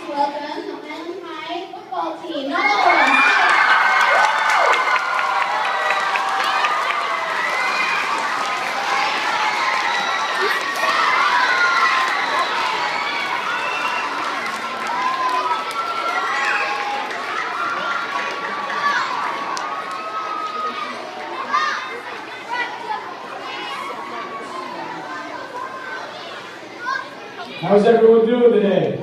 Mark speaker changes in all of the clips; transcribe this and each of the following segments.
Speaker 1: welcome the Highland High football team. Another one.
Speaker 2: How's everyone doing today?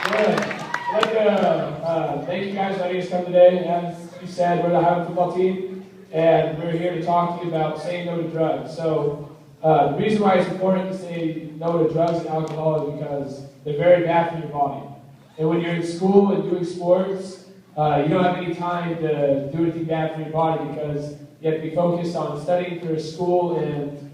Speaker 2: Good. I'd like to thank you guys for letting us come today. As you said, we're the Highland football team, and we're here to talk to you about saying no to drugs. So the reason why it's important to say no to drugs and alcohol is because they're very bad for your body. And when you're in school and doing sports, you don't have any time to do anything bad for your body because you have to be focused on studying for school and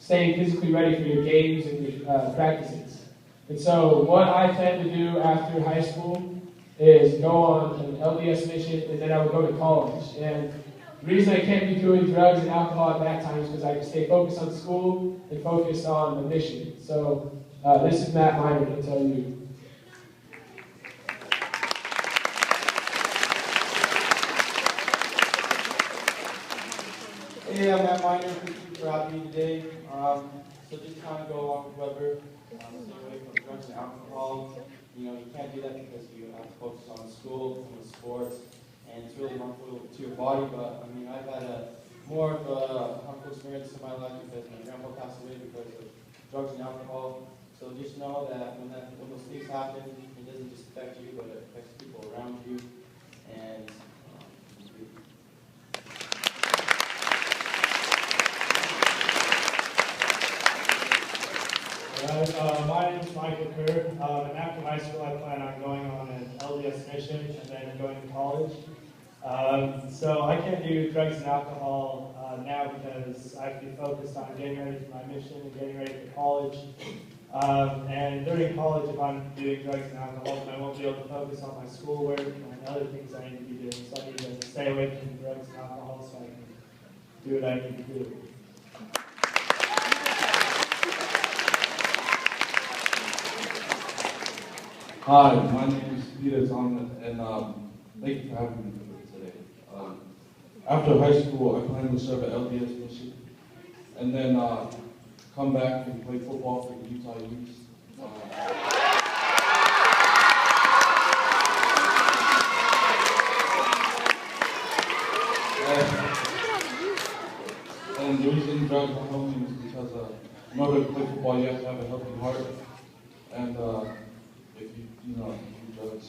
Speaker 2: staying physically ready for your games and your practices. And so what I plan to do after high school is go on an LDS mission, and then I will go to college. And the reason I can't be doing drugs and alcohol at that time is because I can stay focused on school and focus on the mission. So this is Matt Miner to tell you.
Speaker 3: Hey, I'm Matt Miner. Thank you for having me today. So just kind of go along with Weber, stay away from drugs and alcohol. You can't do that because you have to focus on school and with sports, and it's really harmful to your body. But I've had more of a harmful experience in my life because my grandpa passed away because of drugs and alcohol. So just know that when those things happen, it doesn't just affect you, but it affects people around you. And
Speaker 4: my name is Michael Kerr, and after high school I plan on going on an LDS mission and then going to college. So I can't do drugs and alcohol now because I have to be focused on getting ready for my mission and getting ready for college. And during college, if I'm doing drugs and alcohol, then I won't be able to focus on my schoolwork and other things I need to be doing. So I need to stay away from drugs and alcohol so I can do what I need to do.
Speaker 5: Hi, my name is Peter Thomas, and thank you for having me today. After high school, I plan to serve at LDS mission, and then come back and play football for the Utah Utes. And the reason drugs are healthy is because in order to play football, you have to have a healthy heart, and if you do drugs,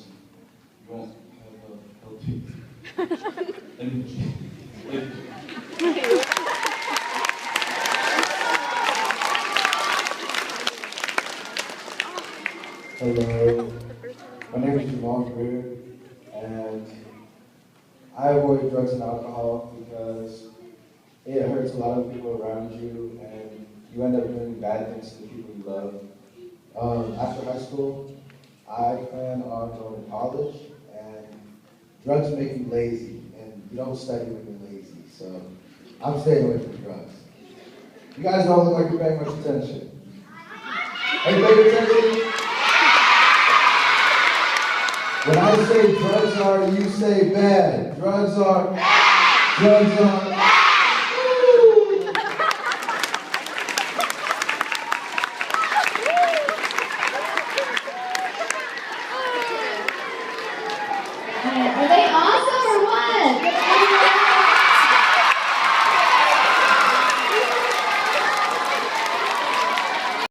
Speaker 5: you won't have a healthy energy.
Speaker 6: Hello, my name is Jamal Greer, and I avoid drugs and alcohol because it hurts a lot of people around you, and you end up doing bad things to the people you love. After high school, I plan on going to college, and drugs make you lazy, and you don't study when you're lazy, so I'm staying away from drugs. You guys don't look like you're paying much attention. Are you paying attention? When I say drugs are, you say bad. Drugs are bad. Drugs are